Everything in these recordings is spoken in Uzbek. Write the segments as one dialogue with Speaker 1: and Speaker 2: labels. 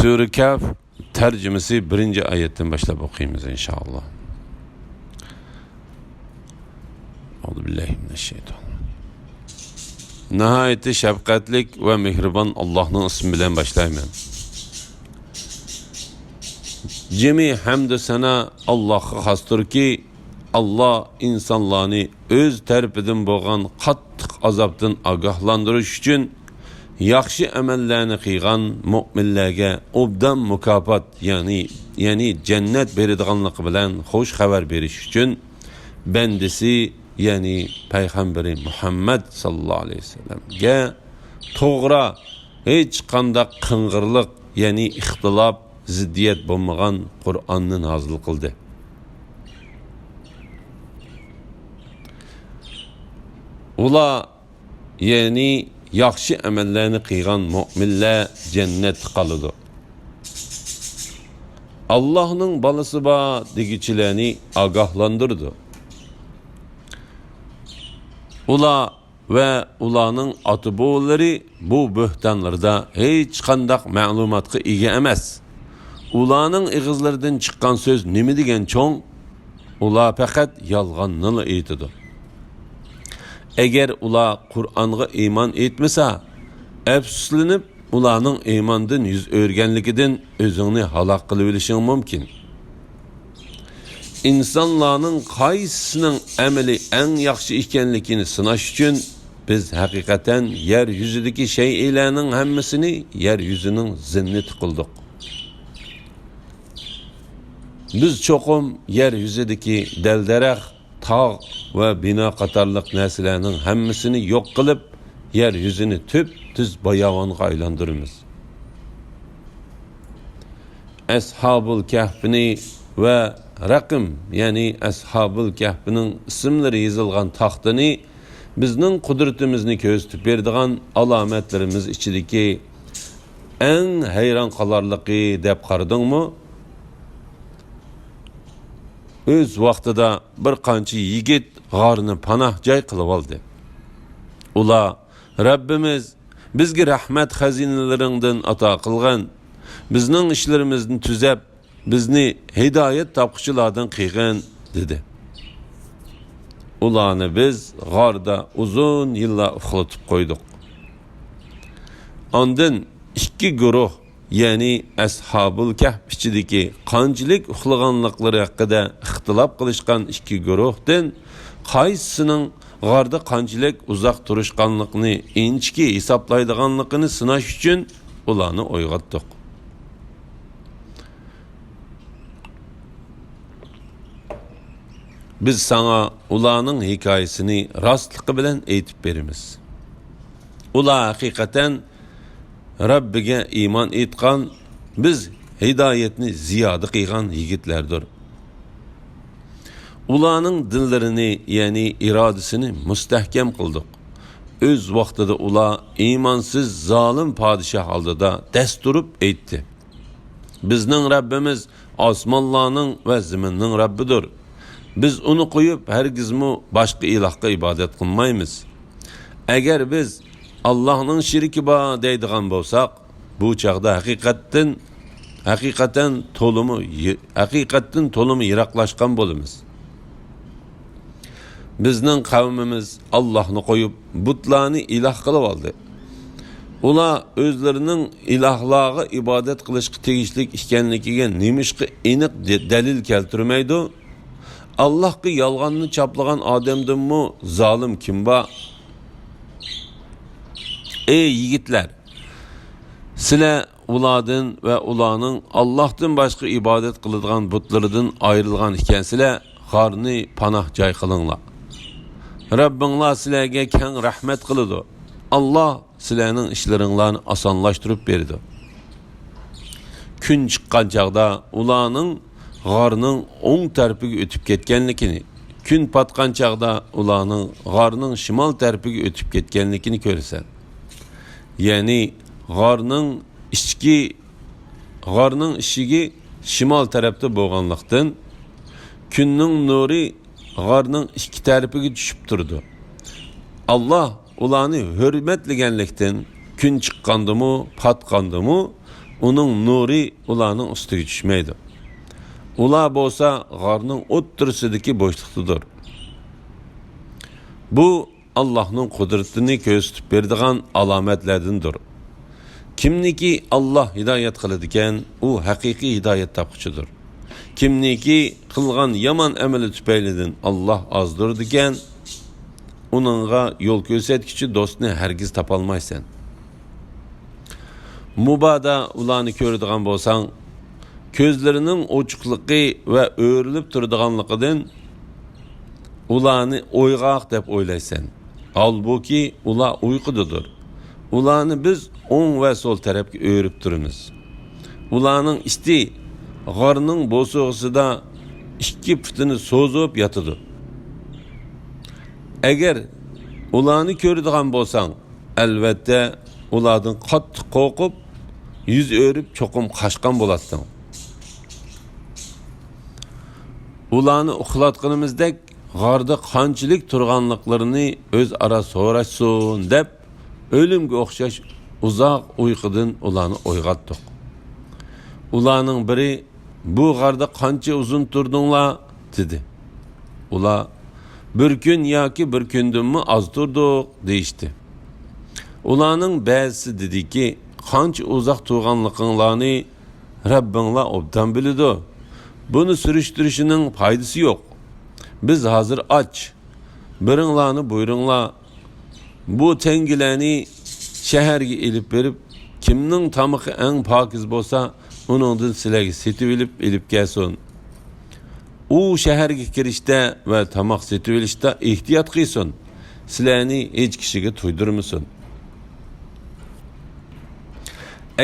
Speaker 1: Sure Kaf tercümesi 1. ayetten başlayıp okuyayım inşallah. Euzubillahimineşşeytanirracim. Nihayeti şefkatlik ve mihriban Allah'ın ismi bilen başlayayım. Cemi hamd sana Allah'a hastır ki Allah insanlarını öz tərəfindən boğan qattiq azabdan agahlandırış üçün yaxşı əməllərini qıyğan müminlərə obdan mükafat, yani cennet beradiganligi bilan xoş xabar berish üçün bendisi, yani Peygamberi Muhammed sallallahu aleyhi ve sellem'ge to'g'ri hech qanday qing'irlik, yani ixtilof, ziddiyat bo'lmagan Qur'onni nozil qildi. Ular, yani yaxshi amallarni qilgan mu'minlar cennet qoladi. Allah'ın balası bor degichilarni agahlandırdı. Ular ve ularning ota-bobollari bu bo'htonlarda hech qanday ma'lumotga ega emas. Ularning ig'izlaridan chiqqan so'z nima degan cho'ng, ular faqat yolg'onni aytadi. Eğer ular Kur'an'a iman etmese, efsuslanıp ularning imandan yüz o'rganligidan o'zingni halok qilib olishing mumkin. İnsanlarning qaysisining amali eng yaxshi ekanligini sinash uchun biz haqiqatan yer yuzidagi shaylarning hammasini yer yuzining zinnati qildik. Biz cho'qim yer yuzidagi dal-daraxt, tağ ve bina qatarlıq narsalarning hammasini yo'q qilib, yer yuzini tüz bayavonga aylandırırız. Ashabul Kahfni ve raqam, yani Ashabul Kahfning ismlari yozilgan taxtini bizning qudratimizni ko'rsatib beradigan alomatlarimiz ichidagi eng hayron qolarligi deb qaradingmi? Öz vaqtida bir qancha yigit g'orni panoh joy qilib oldi. Ular, Rabbimiz bizga rahmat xazinalaringdan ato qilgan, bizning ishlarimizni tuzab, bizni hidoyat topquchilardan qilgan dedi. Ularni biz g'orda uzun yillar uxlatib qo'ydik. Ondan ikki guruh, yani Ashabul Kahf ichidagi qanchalik uxlaganliklari haqida ixtilof qilishgan ikki guruhdan qaysisining g'orda qanchalik uzoq turishganligini inchki hisoblaydiganligini sinash uchun ularni uyg'otdik. Biz sana ularning hikoyasini rostligi bilan aytib beramiz. Ular haqiqatan Rabbiga iman etgan, biz hidoyatni ziyoda qilgan yigitlardir. Ularning dillarini, yani irodasini mustahkam qildik. Öz vaqtida ular imansiz zolim podshoh oldida dasturib aytdi. Bizning Rabbimiz osmonlarning va zaminning Rabbidir. Biz uni qo'yib hargizmi boshqa ilohga ibodat qilmaymiz. Agar biz Allah'ın şiriki bor deydigan bo'lsak, bu chaqda haqiqatan tolumu yiroqlashgan bo'lamiz. Bizning qavmimiz Allah'ni qo'yib butlarni iloh qilib oldi. Ular o'zlarining ilohlarga ibodat qilishga tegishli ekanligiga nemishqa aniq dalil keltirmaydi. Allah'ga yolg'onni chaplagan odamdanmi zolim kim bor? Ey yigitler, sizler ulardan ve ularning Allah'tan başka ibadet kılıdığan butlarından ayrılgan ikansizlar, g'orni panoh joy qilinglar. Rabbinglar sizlarga keng rahmat qiladi. Allah sizlarning ishlaringlarni osonlashtirib berdi. Kun chiqqan chaqda ularning g'orning o'ng tarafiga o'tib ketganligini, kun patgan chaqda ularning g'orning shimol tarafiga o'tib ketganligini ko'rasan. Yani g'orning ishigi shimol tarafda bo'lganlikdan kunning nuri g'orning ikki tarafiga tushib turdi. Allah ularni hurmatlaganlikdan kun chiqqandimi, patqandimi uning nuri ularning ustiga tushmaydi. Ular bo'lsa g'orning o'ttirsidagi bo'shliqdadir. Bu Allohning qudratini ko'rsatib beradigan alomatlardandir. Kimniki Alloh hidoyat qiladi ekan, u haqiqiy hidoyat topquchidir. Kimniki qilgan yomon amali tufaylidan Alloh ozdirdi ekan, uningga yo'l ko'rsatuvchi do'stni hargiz topolmaysan. Mubada ularni ko'radigan bo'lsang, ko'zlarining ochiqligi va o'rilib turadiganligidan ularni o'yg'oq deb o'ylaysan. Halbuki ular uyqudadir. Ularni biz o'ng va so'l tarafga o'rib turamiz. Ularning isti g'orning bo'sug'isida ikki putini so'zib yotadi. Agar ularni ko'radigan bo'lsang, albatta ulardan qattiq qo'rqib, yuz o'rib cho'qim qashqan bo'lasdan. Ularni uxlatganimizdek g'orda qanchalik turganliklarini o'z ara so'rashsin deb o'limga o'xshash uzoq uyqudan ularni uyg'otdik. Ularning biri bu g'orda qancha uzun turdinglar dedi. Ular bir kun yoki bir kundanmi oz turdik deyishdi. Ularning ba'zisi dediki, qancha uzoq turganliklarini Rabbinglar obdan biladi. Buni surishtirishining foydasi yo'q. Biz hozir och. Biringlarni buyuringlar. Bu tengilarni shaharga elib berib, kimning tamaqi eng pokiz bo'lsa, uningdan sizlarga setib ilib kelsin. U shaharga kirishda va tamoq setib olishda ehtiyot qilsin. Sizlarni hech kishiga to'ydirmasin.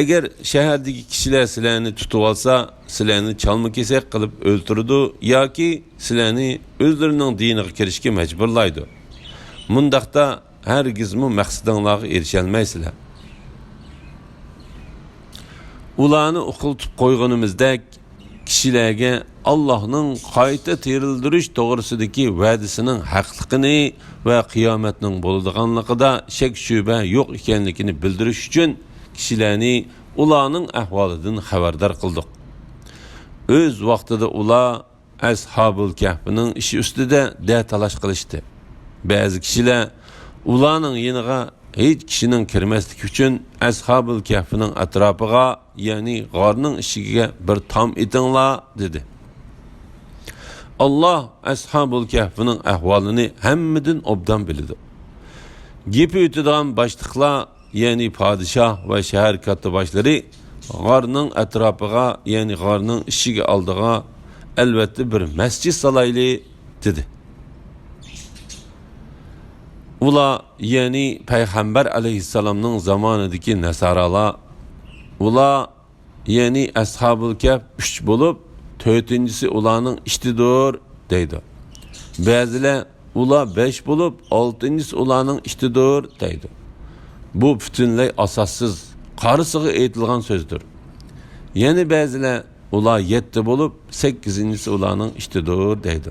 Speaker 1: Agar shahardagi kishilar sizlarni tutib olsa, sizlarni chalma-kesak qilib o'ltirdi yoki sizlarni o'zlarining diniga kirishga majburlaydi. Mundaqda hargizmi maqsadinglarga erisha olmaysizlar. Ularni uqiltib qo'yganimizdek kishilarga Allohning qayta terildirish to'g'risidagi va'dasining haqliqini va qiyomatning bo'ladiganligida shak shubha yo'q ekanligini bildirish uchun kishilarni ularning ahvolidan xabardor qildik. O'z vaqtida ular Ashabul Kahfning ishi ustida talash qilishdi. Ba'zi kishilar ularning yeniga hech kishining kirmasligi uchun Ashabul Kahfning atrofiga, ya'ni g'orning ishiga bir tom etinglar dedi. Alloh Ashabul Kahfning ahvolini hammadan obdan biladi. Gepi o'tadigan boshliqlar, ya'ni podshoh va shahar kattaboshlari g'orning atrofiga, ya'ni g'orning ishiga oldiga albatta bir masjid salayli dedi. Ular, ya'ni payg'ambar alayhissalomning zamonidagi nasaralar, ular, ya'ni Ashabul Kahf 3 bo'lib, 4-inchisi ularning ishtidir deydi. Ba'zilar ular 5 bo'lib, 6-inchisi ularning ishtidir deydi. Bu butunlay asossiz, qarisiga aytilgan so'zdir. Yana ba'zilar ular 7 bo'lib, 8-inchisi ularning ishtidir deydi.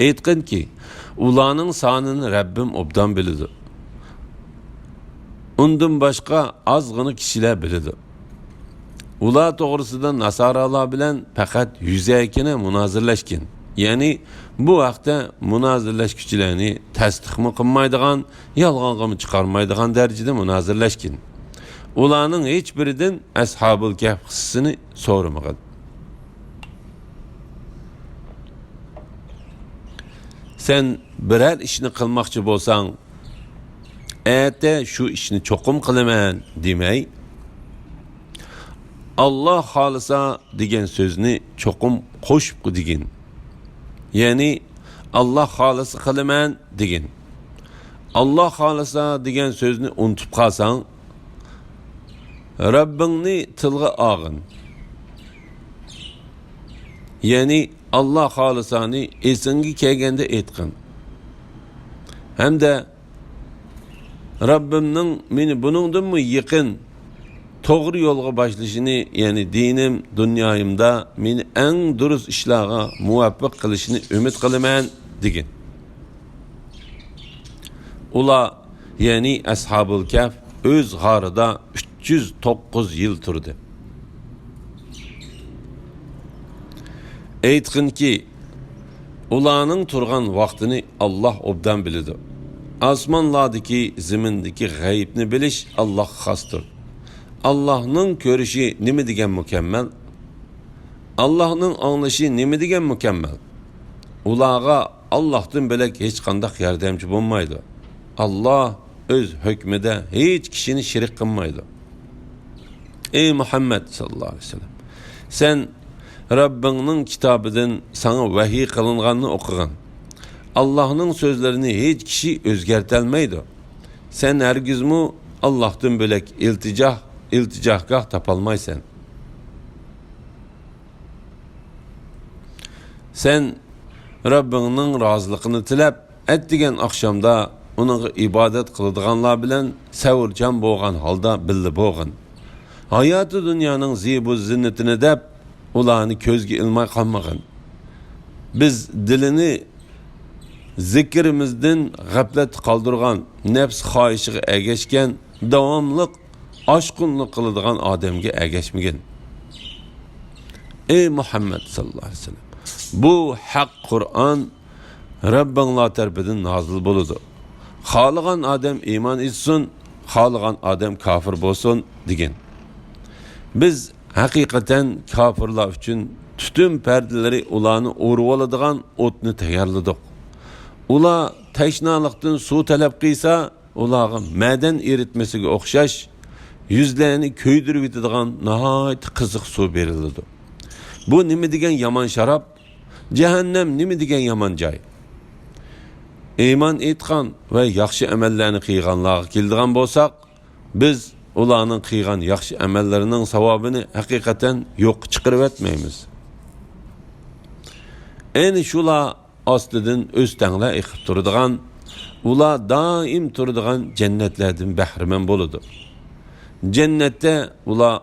Speaker 1: Aytqinki, ularning sonini Rabbim obdan biladi. Undan boshqa ozg'ina kishilar biladi. Ular to'g'risida nasaralar bilan faqat yuzakina munozirlashgan. Ya'ni bu vaqtda munozirlashuvchilarni tasdiqmi qilmaydigan, yolg'onga chiqarmaydigan darajada munozirlashgan. Ularning hech biridan Ashabul Kahf qissasini so'ramagan. Sen biror ishni qilmoqchi bo'lsang, "Ata shu ishni cho'qim qilaman" demay, Alloh xolisa degan so'zni cho'qim qo'shib degan. Ya'ni Alloh xolisa qilaman degan. Alloh xolisa degan so'zni unutib qolsang, Rabbingni tilga olgin. Ya'ni Alloh xolisani esingga kelganda aytqin. Hamda Rabbimning meni buningdanmi yaqin to'g'ri yo'lga boshlashini, ya'ni dinim, dunyoyimda meni eng durust ishlarga muvaffaq qilishini umid qilaman degan. Ular, ya'ni Ashabul Kahf o'z g'orida 309 yıl turdi. Aytqinki, ularning turgan vaqtini Allah obdan biladi. Osmonlardagi, zimindagi g'aybni bilish Allah xosdir. Allah'ning ko'rishi nima degan mukammal? Allah'ning anglashi nima degan mukammal? Ularga Allah'tan bilak hech qanday yordamchi bo'lmaydi. Allah öz hükmüde hiç kişini şirik kılmaydı. Ey Muhammed sallallahu aleyhi ve sellem, sen Rabbinin kitabıdan sana vahiy kılınganını okugan. Allah'ın sözlerini hiç kişi özgertelmeydi. Sen hergiz mu Allah'tan bilek ilticahgah tapalmaysan. Sen Rabbinin razılıkını tilep ettigen akşamda onun ibadet kılıdığanlar bilen savurcan boğan halda billi boğan. Hayatı dünyanın zibu zinnetini dep ularını közge ilmay kalmağın. Biz dilini zikrimizden gaflet kaldırgan, nefs hayışığı egeşken, devamlık aşkınlık kılıdığan ademge egeşmegin. Ey Muhammed sallallahu aleyhi ve sellem, bu hak Kur'an Rabbinlar tarafından nazil boludu. Xalıgan adam iman etsin, xalıgan adam kafir bolsun degen. Biz hakikaten kafirlar üçün tütün perdeleri ularını orup aladigan otni tayyorladik. Ular teşnalıktan su talep qilsa, ularga madan eritmesiga o'xshash yuzlarini kuydirib yetadigan nihoyat qiziq suv berildi. Bu nima degan yomon sharob? Cehennem nima degan yomon joy? İman etgan ve yaxshi amallarni qilganlarga keldigan bo'lsak, biz ularning qilgan yaxshi amallarining savobini haqiqatan yo'q chiqarib etmaymiz. Eni shular ostidan o'stanglar eqib turadigan, ular doim turadigan jannatlardan bahramand bo'ladi. Jannatda ular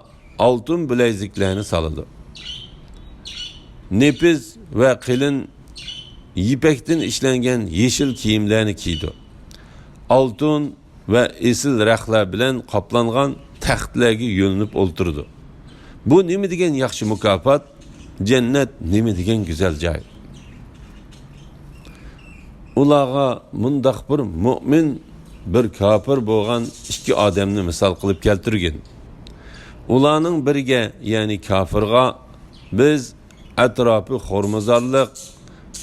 Speaker 1: oltin bileziklarni soladi. Nepiz ve qilin yipekten işlengen yeşil kiyimlerini kiydi. Altın ve esil rəxlər bilen kaplanğan taxtlarga yönünüp olturdu. Bu nima degan yaxshi mukofot, cennet nima degan güzel joy. Ularga mundaq bir mu'min, bir kafir bo'lgan ikki odamni misol qilib keltirgan. Ularning biriga, ya'ni kafirga biz atrofi xormazorliq,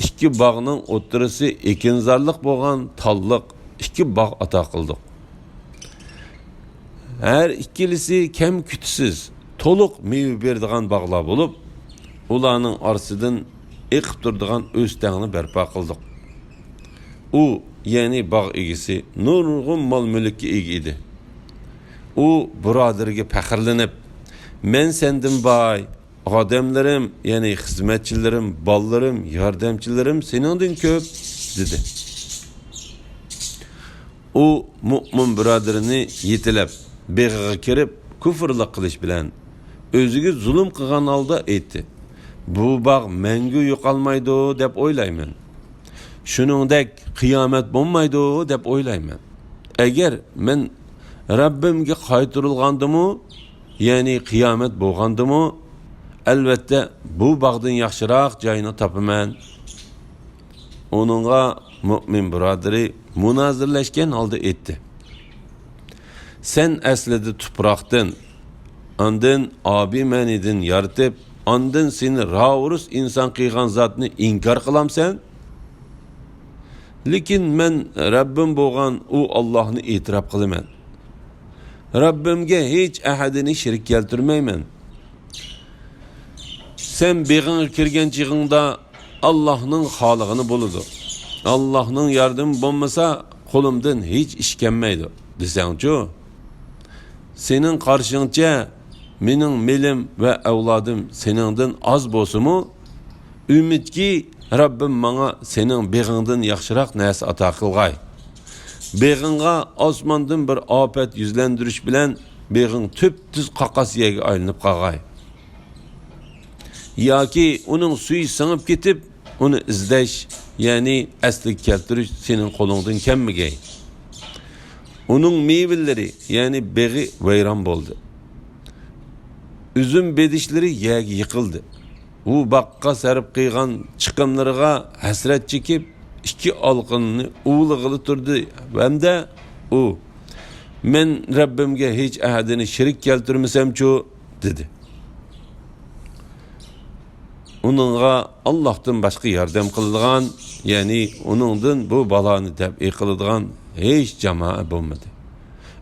Speaker 1: ikki bağның o'ttirisi ekinzorlik bo'lgan talliq ikki bog' ato qildik. Her ikkilisi kem kütüsüz, to'liq meyve berdigan bog'lar bo'lib, ularning orasidan eqib turadigan o'stangni barpo qildik. U, ya'ni bog' egisi nurg'un mol mulkka ega edi. U birodariga faxrlanib, men sendan boy, odamlarim, ya'ni xizmatchilarim, bollarim, yordamchilarim seningdan ko'p dedi. U mu'min birodarini yetilab, beg'iga kirib, kufrlik qilish bilan o'ziga zulm qilgan holda aytdi. Bu bog' mangu yo'qolmaydi deb o'ylayman. Shuningdek qiyomat bo'lmaydi deb o'ylayman. Agar men Rabbimga qaytarilgandimi, ya'ni qiyomat bo'lgandimi, albatta bu bog'dan yaxshiroq joyni topaman. Onunğa mu'min birodari munozirlashgan holda aytdi. Sen aslida tuproqdan, ondan abi manidin yaratib, ondan seni ravurus inson qilgan zotni inkor qilamsan? Lekin men Rabbim bo'lgan u Allohni e'tirof qilaman. Rabbimga hech ahadini shirk keltirmayman. Sen beg'ingga kirgan chig'ingda Allohning xolig'ini bo'ladi. Allohning yordami bo'lmasa, qo'limdan hech ish kelmaydi desangchi. Senin qarshingcha mening melim ve avladim seningdan az bo'lsa-mu, umidki Rabbim menga sening beg'ingdan yaxshiroq narsa ato qilg'ay. Beg'ingga osmondan bir ofat yuzlantirish bilan beg'ing tüp-tüz qaqasiyaga aylanib qolg'ay. Yoki uning suyi singib ketib, uni izlash, ya'ni asliga keltirish sening qo'lingdan kelmagay. Onun meyveleri, yani beg'i vayron bo'ldi. üzüm bedişleri yıkıldı. U bakka serip kıygan çıkımlarına hasret çekip iki alqınını uğulığılı turdu. Hem de u men Rabbimge hiç ahadini şirik keltirmesem ço dedi. Onunğa Allah'tan başka yardım kıldıgan, yani onundan bu balanı tebi kıldıgan hiç cemaat bulmadı.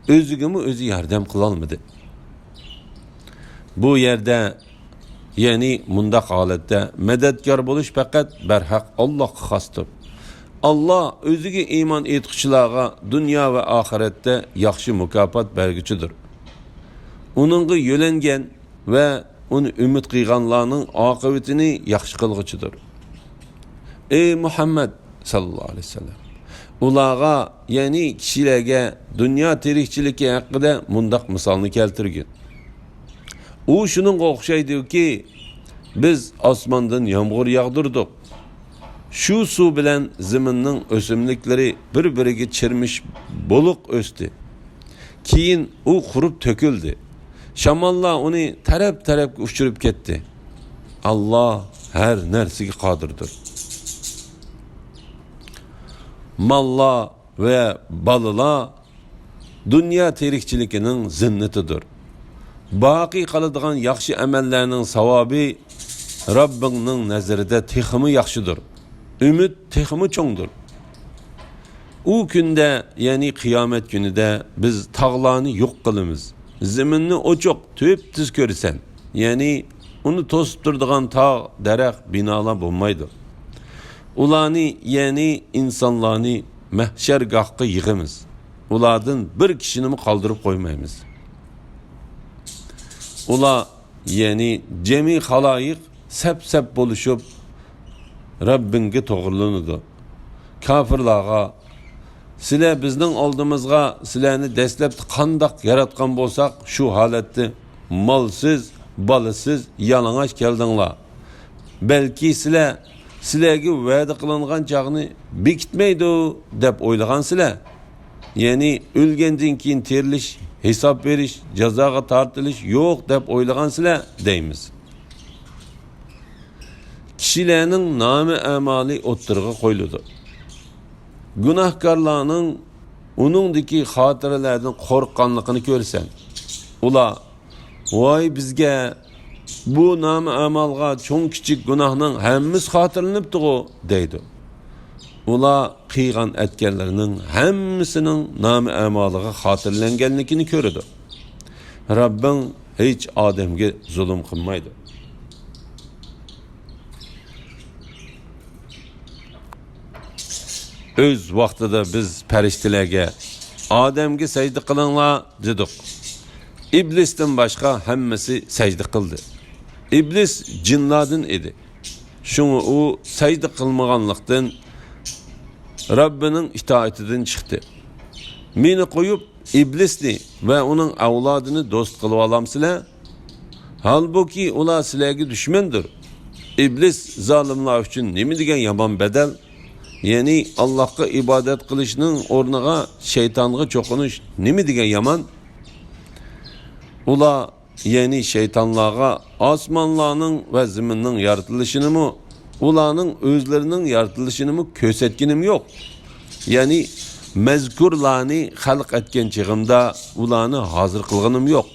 Speaker 1: Özügümü özü yardım kılalmadı. Bu yerde, yani mundaq halatda medetkar buluş fakat berhaq Allah'a xastır. Allah özüge iman etkiçilağa dünya ve ahirette yaxşı mükafat bergiçidir. Onunğa yölengen ve onu ümit kıyganlarının akıbetini yaxşı kılgıçıdır. Ey Muhammed sallallahu aleyhi ve sellem, ulağa, yani kişilerge dünya terikçiliki hakkında mundaq misalını keltirgin. O şunun okşaydı ki, biz asmandan yağmur yağdırdık. Şu su bilen ziminin ösümlikleri bir-biriga çirmiş boluq östü. Keyin o kurup töküldü. Şamallar onu taraf uçurup gitti. Allah her nersige qadirdir. Malla ve balıla dünya terikçilikinin zinnetidir. Baqi qalıdığan yaxşı əməllərinin savabı Rabbinin nəzərində teximi yaxşıdır. Ümid teximi çoğdur. O günde, yani kıyamet günü de biz tağlarını yok kılımız. Zeminini o çok tüp görürsen. Yani onu tosup durduğun tağ, derek, binalar bulmaydı. Ulanı, yani insanlarını məhşər qahqı yığımız. Uladın bir kişini mi kaldırıp koymayımız. Ula, yani cemi halayık sep buluşup Rabbinge toğırlığıdır. Kafirlağa, sizler bizden aldığımızga sizlerini deslep kandak yaratkan bolsak şu halette malsız, balısız, yalanaş geldinler. Belki sizlerge vədə kılınğan çağını bekitmeydi dep oylagan sizler. Yani ölgenden keyin teriliş, hesap veriş, cezaga tartılış yok dep oylagan sizler deymiz. Kişilerinin namı emali otturga koyuludu. Günahkarlarının onundaki hatırlardan korkanlıkını görsen, ula, vay bizge bu namı emalga çoğun küçük günahının hemimiz hatırlanıptı o deydi. Ula kıygan etkenlerinin hemmisinin namı emalıga hatırlangenlikini körüdü. Rabbin hiç Adem'ge zulüm kılmaydı. Öz vaxtıda biz pəriştilərə Adem'ge secde kılınla dedik. İblis'ten başka hemmesi secde kıldı. İblis cinladın idi. Şunu o secde kılmağanlıktan Rabbinin itaatinden çıktı. Meni koyup iblisni ve onun avladını dost kılıp alamsılar. Halbuki ular sizlerge düşmandır. İblis zalimler için nemi degen yaman bedel? Yani Allah'a ibadet kılışının ornağa şeytanlığa çokunuş nemi degen yaman? Ula yani şeytanlığa asmanlarının ve ziminin yaratılışını mı, ulanın özlerinin yaratılışını mı kösetkinim yok. Yani mezkurlarını halk etken çığımda ulanı hazır kılgınım yok.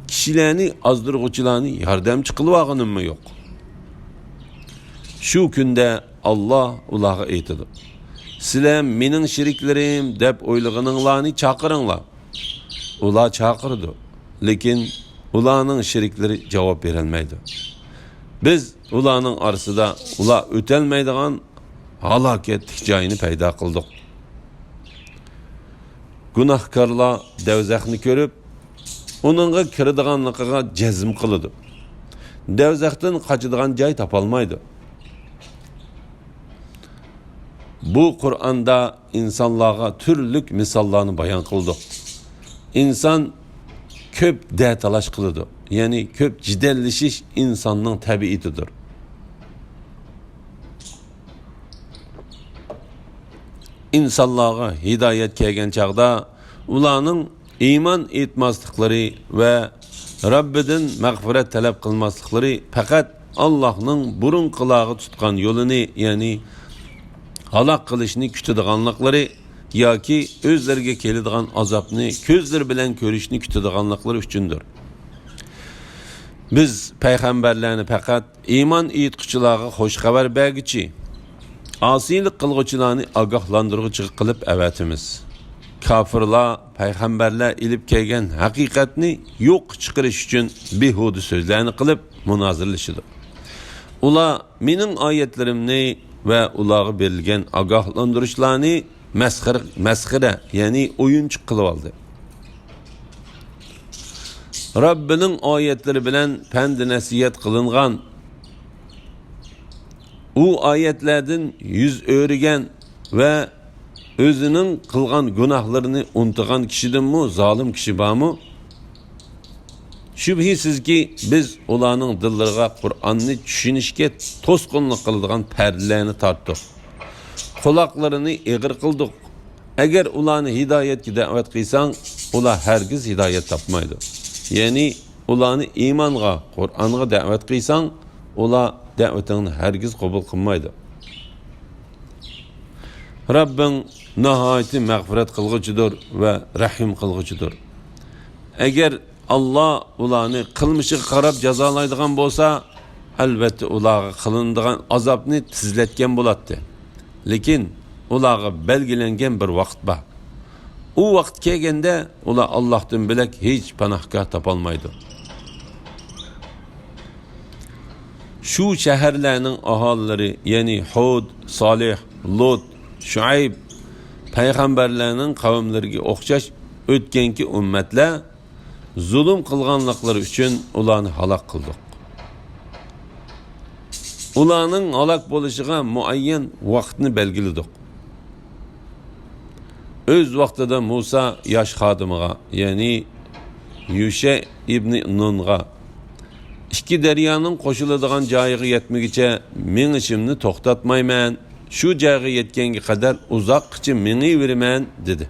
Speaker 1: Kişilerini azdırgıçılarını yardımcı kılvağınım mı yok. Şu günde Allah ulağa eytidi. Sizler menin şiriklerim dep oylığınlarını çakırınlar. Ula çakırdı. Lekin ulanın şirikleri cevap verilmeydi. Biz ulanın arasında ula ötelmeydiğen halaket hikayeni peyda kıldık. Günahkarlar devzakni görüp onunla kirdiğanlıqıga cezim kılıdı. Devzaktan kaçıdığan cay tapalmaydı. Bu Kur'an'da insanlığa türlük misallarını bayan kıldık. İnsan köp detalaş kılıdı. Yani köp cidelleşiş insanın tabiitidir. İnsanlığa hidayet kelgen çağda ulanın iman etmazlıkları ve Rabbidan mag'firat talab qilmasliklari faqat Allohning burun qilog'i tutgan yo'lini, ya'ni halok qilishni kutadiganliklari yoki o'zlariga keladigan azobni ko'zlar bilan ko'rishni kutadiganliklari uchundir. Biz payg'ambarlarni faqat iymon etquchilarga xush xabar bergichi, osiylik qilg'uvchilarni ogohlantiruvchi qilib avatimiz. Kafirlar payg'ambarlar ilib kelgan haqiqatni yo'q chiqarish uchun behuda so'zlarni qilib munozirlashidir. Ular mening oyatlarimni va ularga berilgan ogohlantirishlarni masxara, ya'ni o'yinchi qilib oldi. Rabbining oyatlari bilan pand nasihat qilingan, u oyatlardan yuz o'rgan va o'zining qilgan gunohlarini unutgan kishidanmi zolim kishi bormi? Shubhisizki biz ularning dillariga Qur'onni tushunishga to'sqinlik qiladigan pardalarni tortdik. Quloqlarini eg'ir qildik. Agar ularni hidoyatga da'vat qilsang, ular hargiz hidoyat topmaydi. Ya'ni ularni iymonga, Qur'onga da'vat qilsang, ular da'vatingni hargiz qabul qilmaydi. Rabbing nihoyatda mag'firat qilg'uchidir va rahim qilg'uchidir. Agar Allah ularni qilmishiga qarab jazolaydigan bo'lsa, albatta ularga qilinadigan azobni tizlatgan bo'ladi. Lekin ularga belgilangan bir vaqt bor. U vaqt kelganda ular Allohdan bilak hech panohgoh topolmaydi. Shu shaharlarning aholilari, ya'ni Hud, Solih, Lut, Shuayb payg'ambarlarning qavmlariga o'xshash o'tganki ummatlar zulm qilganliklari uchun ularni halok qildik. Ularning halok bo'lishiga muayyan vaqtni belgiladik. Öz vaqtida Musa yosh xodimiga, ya'ni Yusha ibn Nunga ikki daryoning qo'shiladigan joyiga yetmaguncha men ishimni to'xtatmayman. Shu joyga yetganga qadar uzoqcha meniveraman dedi.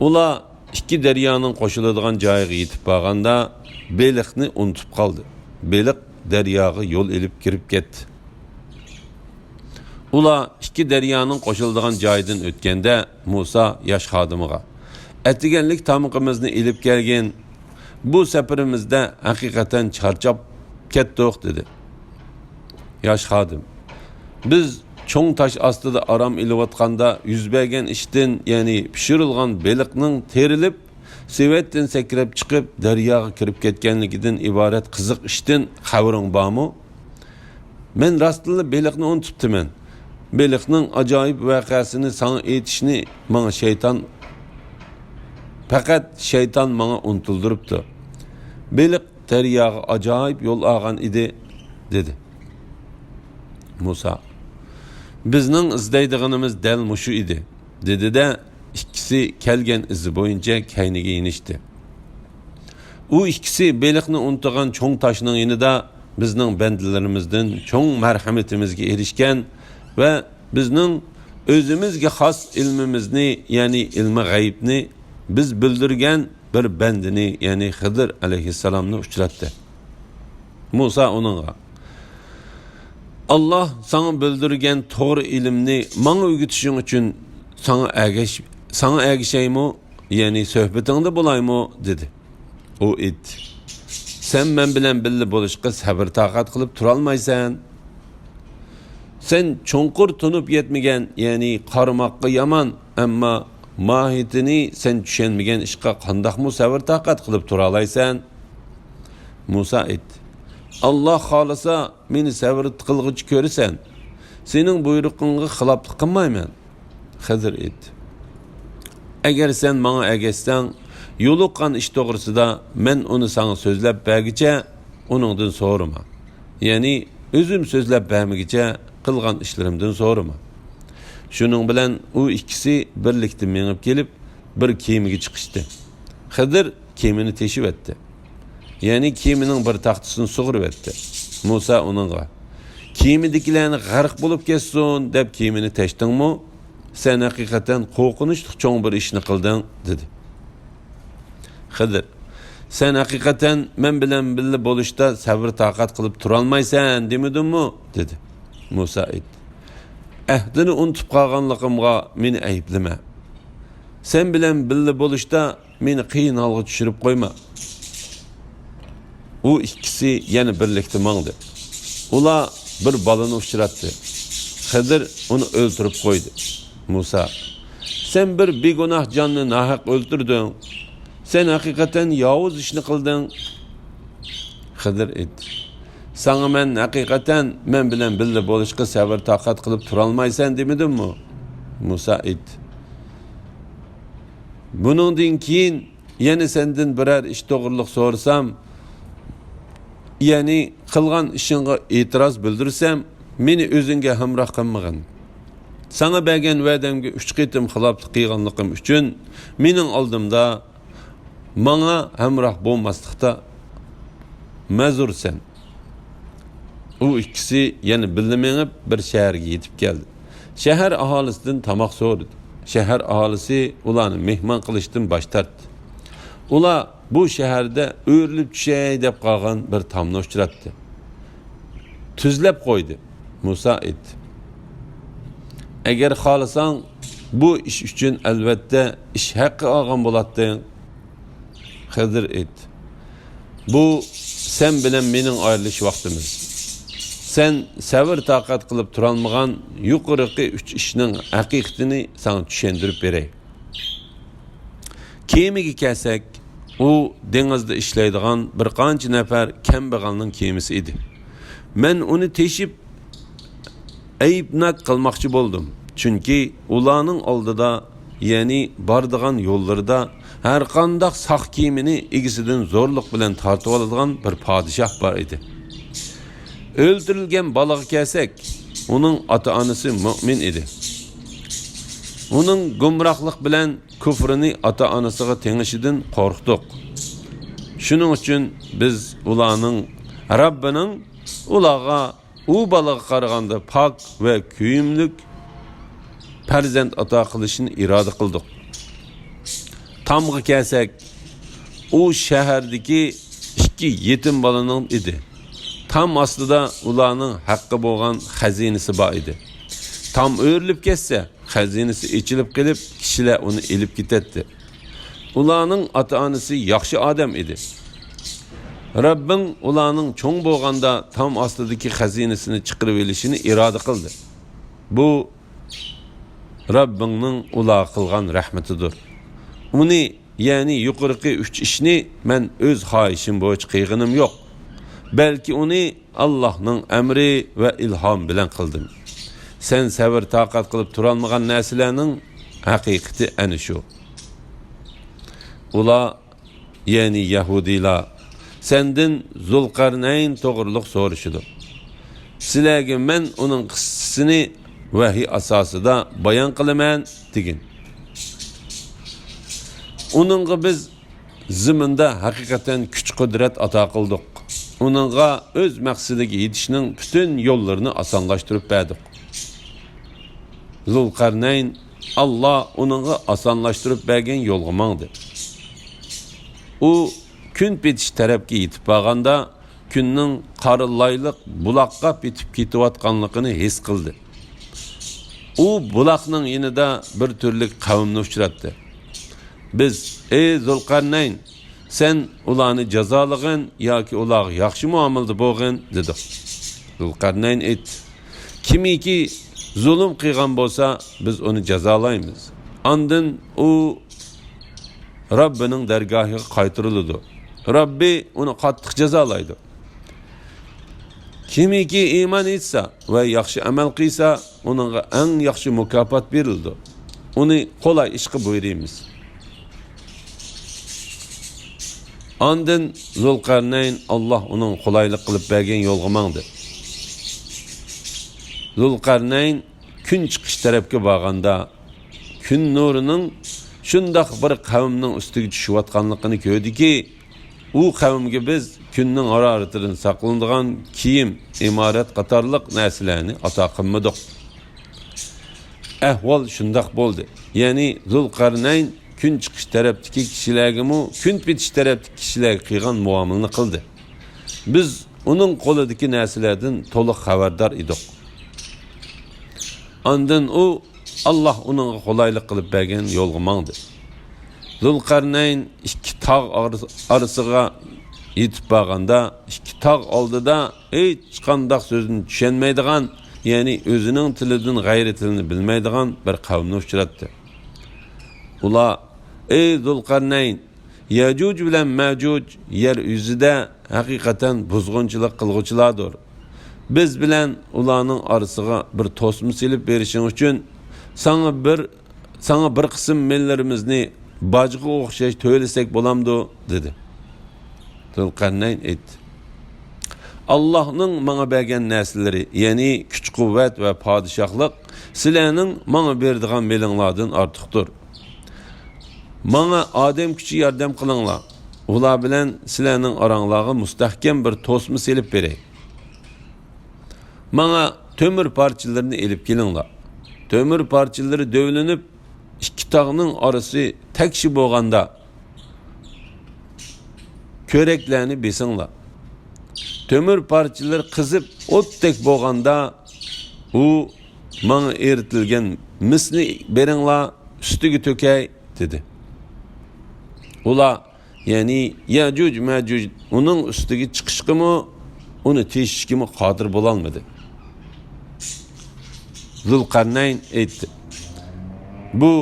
Speaker 1: Ular ikki daryoning qo'shiladigan joyiga yetib borganda beliqni unutib qoldi. Beliq daryoga yo'l elib kirib ketdi. Ular ikki daryoning qo'shiladigan joyidan o'tganda Musa yosh xodimiga atiganlik tamuqimizni elib kelgan, bu safarimizda haqiqatan charchab ketdik dedi. Yosh xodim, biz cho'ng tosh ostida aram ilayotganda yuz bergan ishdan, ya'ni pishirilgan beliqning terilib, sevetdan sakrab chiqib daryoga kirib ketganligidan iborat qiziq ishdan xabaring bormi? Men rostli beliqni unutibdiman. Beliqning ajoyib voqeasini sana aytishni menga faqat shayton menga unutildiribdi. Beliq daryoga ajoyib yo'l olgan edi dedi. Musa, bizning izlaydiganimiz dal mushu edi dedi-de, ikkisi kelgan izi bo'yicha kayniga inishdi. U ikkisi beliqni unutgan cho'ng toshning yonida bizning bandalarimizdan cho'ng marhamatimizga erishgan va bizning o'zimizga xos ilmimizni, ya'ni ilmi g'aybni biz bildirgan bir bandini, ya'ni Xidir alayhissalomni uchratdi. Musa onunğa, Allah sana bildirgan to'g'ri ilmni menga o'rgatishing uchun sana ergishaymi, ya'ni suhbatingda bo'laymi dedi. U aytdi, sen men bilan birga bo'lishga sabr taqat qilib tura olmaysan. Sen cho'nqur tunib yetmagan, ya'ni qarmoqqa yomon, ammo mohiyatini sen tushunmagan ishga qandoqmi sabr taqat qilib tura olaysan? Musa aytdi, Allah xolasa meni sabr qilg'uchi ko'rasan. Sening buyrug'ingga xiloflik qilmayman. Xidir aytdi, agar sen menga ergashsang, yo'liqqan ish to'g'risida men uni sana so'zlab bergicha uningdan so'rama. Ya'ni o'zim so'zlab bermagicha qilgan ishlarimdan so'rama. Shuning bilan u ikkisi birlikda menib kelib bir kemiga chiqishdi. Xidir kemini teshib etdi. Ya'ni kemining bir taxtasini sug'urib etdi. Musa uningga, kemidagilarni g'arq bo'lib ketsin deb kemini teshdingmi? Sen haqiqatan qo'rqinchli cho'ng bir ishni qilding dedi. Xidir, sen hakikaten men bilen birga bo'lishda sabr taqat qilib turolmaysan demedimmi dedi. Musa aytdi. Ahdini unutib qolganligimga meni ayblama. Sen bilen birga bo'lishda meni qiyin holga tushirib qo'yma. U ikkisi yana birlikda mangdi. Ular bir balani uchratdi. Xizr uni o'ldirib qo'ydi. Musa, sen bir begunoh jonni nahaq o'ldirding. Sen hakikaten yavuz ishni qilding. Xizr aytdi. Sana men hakikaten men bilen birga bo'lishga sabr taqat qilib turolmaysan demedimmi? Musa aytdi. Buningdan keyin yana sendan biror ish to'g'riliq so'rasam, ya'ni qilgan ishingga e'tiroz bildirsam, meni o'zingga hamroh qilmagin. Sana bergan va'damga 3 qitim xiloflik qilganligim uchun mening oldimda menga hamroh bo'lmaslikda ma'zursan. U ikkisi yana birga menib bir shaharga yetib keldi. Shahar aholisidan tamoq so'radi. Shahar aholisi ularni mehmon qilishdan bosh tortdi. Ular bu shaharda o'rilib tushay deb qolgan bir tomni uchratdi. Tuzlab qo'ydi. Musa aytdi. Agar xohlasang bu ish uchun albatta ish haqqi olgan bo'lading. Xizr aytdi. Bu sen bilen mening ayrilish vaqtimiz. Sen sabr taqat qilib turolmagan yuqorqi 3 ishning haqiqatini sana tushuntirib beray. Kemiga kelsak, u dengizda ishlaydigan bir qancha nafar kambag'alning kemisi edi. Men uni teshib ayibnak qilmoqchi bo'ldim. Chunki ularning oldida, ya'ni bordigan yo'llarida har qanday saq kiyimini egisidan zo'rlik bilan tortib oladigan bir podshoh bor edi. Öldürülgen balaga kelsak, uning ota-onasi mu'min edi. Uning gumrohlik bilan kufrini ota-onasiga tengishidan qo'rqdik. Shuning uchun biz ularning Rabbining ularga u balaga qaraganda pok va kuyimlik farzand ato qilishini iroda qildik. Tamga kelsak, u shahardagi 2 yetim balaning edi. Tam aslida ularning haqqi bo'lgan xazinasi bor edi. Tam o'rilib ketsa, xazinasi ichilib qilib, kishilar uni elib ketadi. Ularning ota-onasi yaxshi odam edi. Rabbim ularning cho'ng bo'lganda tam ostidagi xazinasini chiqarib olishini iroda qildi. Bu Rabbingning ularga qilgan rahmatidir. Uni, ya'ni yuqorqi 3 ishni men o'z xohishim bo'yicha qilganim yo'q. Belki uni Allah'ның emri ve ilham bilen kıldım. Sen sabır taqat kılıp turalmagan narsalarning haqiqati ana shu. Ula, yani Yahudilar, senden Zulqarnayn to'g'riliq so'rashdi. Sizlarga men uning qissasini vahiy asosida bayon qilaman degin. Uningga biz ziminda haqiqatan kuch-qudrat ato qildik. Onunğa öz maqsadiga yetishning bütün yo'llarini osonlashtirib berdik. Zulqarnayn Allah onunğa osonlashtirib bergan yo'lga mangdi. U kun betish tarafga yetib borganda kunning qarilayliq buloqqa betib ketayotganligini his qildi. U buloqning yonida bir turli qavmni uchratdi. Biz, ey Zulqarnayn, sen ularni jazolag'in yoki ularga yaxshi muomalada bo'lg'in dedi. Zulqarnayn aytdi. Kimiki zulm qilgan bo'lsa, biz uni jazolaymiz. Ondan u Rabbining dargohiga qaytariladi. Rabbi uni qattiq jazolaydi. Kimiki iymon etsa va yaxshi amal qilsa, uningga eng yaxshi mukofot berildi. Uni qolay ishga buyuramiz. Ondan Zulqarnayn Allah onun qolaylik qilib bergan yo'lga mangdi. Zulqarnayn kun chiqish tarafga borganda kun nurining shundoq bir qavmning ustiga tushayotganligini ko'rdiki, u qavmga biz kunning haroratidan saqlanadigan kiyim, imorat qatorliq narsalarni ato qilmadik. Ahvol shundoq bo'ldi. Ya'ni Zulqarnayn kun chiqish tarafdagi kishilarga kun bitish tarafdagi kishilarga qilgan muomalani qildi. Biz uning qo'lidagi narsalardan to'liq xabardor edik. Ondan u Allah uningga qulaylik qilib bergan yo'lga mangdi. Zulqarnayn ikki tog' orasiga yetib borganda, ikki tog' oldida hech qanday so'zni tushunmaydigan, ya'ni o'zining tilidan g'ayri tilini bilmaydigan bir qavmni uchratdi. Ular: "Ey Zulqarnayn, Yajuj bilan Majuj yer yuzida haqiqatan buzg'unchilik qilg'uvchilardir. Biz bilan ularning orasiga bir to'sma silib berishing uchun sana bir qism mellarimizni bajga o'xshash to'ylasak bo'lamdi", dedi. Zulqarnayn aytdi: "Allohning menga bergan narsalari, ya'ni kuch-quvvat va podshohlik sizlarning menga beradigan melinglardan ortiqdir. Menga odam kuchi yordam qilinglar. Ular bilan sizlarning oranglarga mustahkam bir to'sma silib beray. Menga temir parchalarini elib kelinglar. Temir parchalari dövlünüp ikki tog'ning orasi takshi bo'lganda ko'raklarni besinglar. Temir parchalar qizib o'tdek bo'lganda u menga eritilgan misni beringlar, ustiga to'kay", dedi. Ular, ya'ni Yajuj Majuj uning ustiga chiqishgimi, uni teshishgimi qodir bo'la olmadi. Zulqarnayn aytdi: "Bu,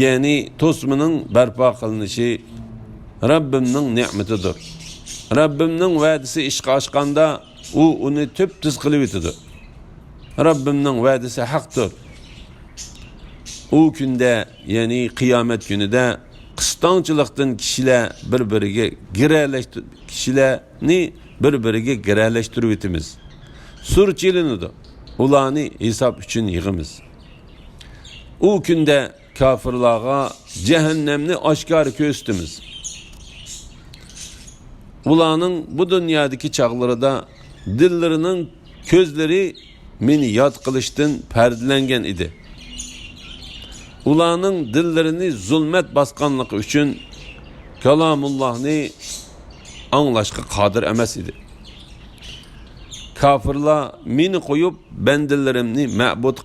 Speaker 1: ya'ni to'smining barpo qilinishi Rabbimning ne'matidir. Rabbimning va'dasi ishga oshganda u uni tüp-tüz qilib o'tadi. Rabbimning va'dasi haqdir. U kunda, ya'ni qiyomat kunida qistonchilikdan kishilar bir-biriga giralashtirib o'tamiz. Sur chilinadi. Ularni hisob uchun yig'imiz. U kunda kafirlarga jahannamni oshkor ko'rsatamiz. Ularning bu dunyodagi chaqlarida dillarining ko'zlari meni yod qilishdan pardalangan edi. Ularning dillarini zulmat bosganligi uchun kalomullohni anglashga qodir emas edi. Kafirlar meni qo'yib bandilarimni ma'bud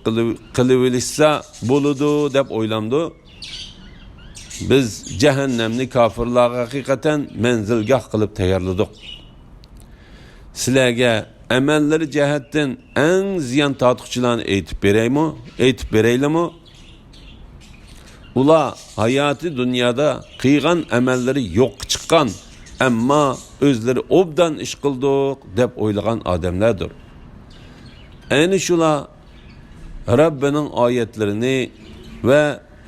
Speaker 1: qilib olishsa bo'ladi deb o'ylamdi. Biz jahannamni kafirlarga haqiqatan manzilgoh qilib tayyorladik. Sizlarga amallari jihatdan eng ziyon tortquchilarni aytib beraymi? Ular hayoti dunyoda qilgan amallari yo'q chiqqan, ammo o'zlari obdan ish qildik deb o'ylagan odamlardir. Ayni shular Rabbining oyatlarini va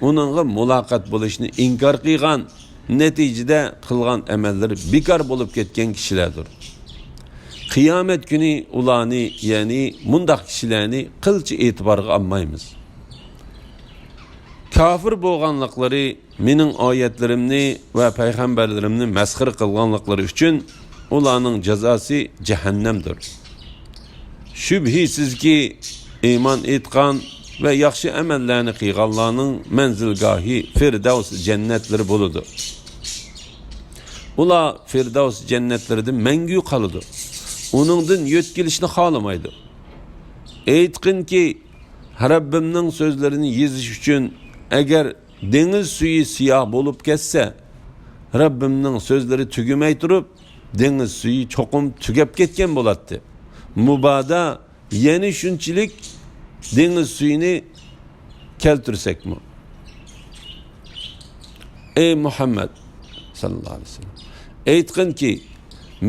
Speaker 1: uningga muloqot bo'lishni inkor qilgan, natijada qilgan amallari bekor bo'lib ketgan kishilardir. Qiyomat kuni ularni, ya'ni mundaq kishilarni qilchi e'tiborga olmaymiz. Kafir bo'lganliklari mening oyatlarimni va payg'ambarlarimni masxir qilganliklari uchun ularning jazosi jahannamdir. Shubhisizki iymon etgan ve yaxshi amallarni qilganlarning manzilgohi Firdavs jannatlari bo'ladi. Ular Firdavs jannatlarida mangu qoladi. Uningdan yo'tkilishni xohlamaydi. Aytqinki, Rabbimning so'zlarini yezish uchun agar dengiz suyi siyah bo'lib ketsa, Rabbimning so'zlari tugimay turib, dengiz suyi cho'qim tugab ketgan bo'ladi. Mubada yana shunchilik dengiz suyini keltirsakmi? Ey Muhammad sallallohu alayhi vasallam, aytqinki,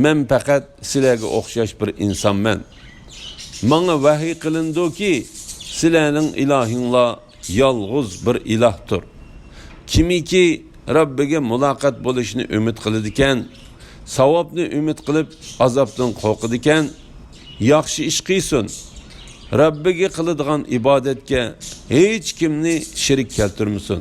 Speaker 1: men faqat sizlarga o'xshash bir insonman. Menga vahiy qilindiki, sizlarning ilohinglar yolg'iz bir ilohdir. Kimiki Rabbiga muloqot bo'lishni umid qiladigan, savobni umid qilib azobdan qo'rqadigan, yaxshi ish qilsin. Rabbiga qiladigan ibodatga hech kimni shirik keltirmasin.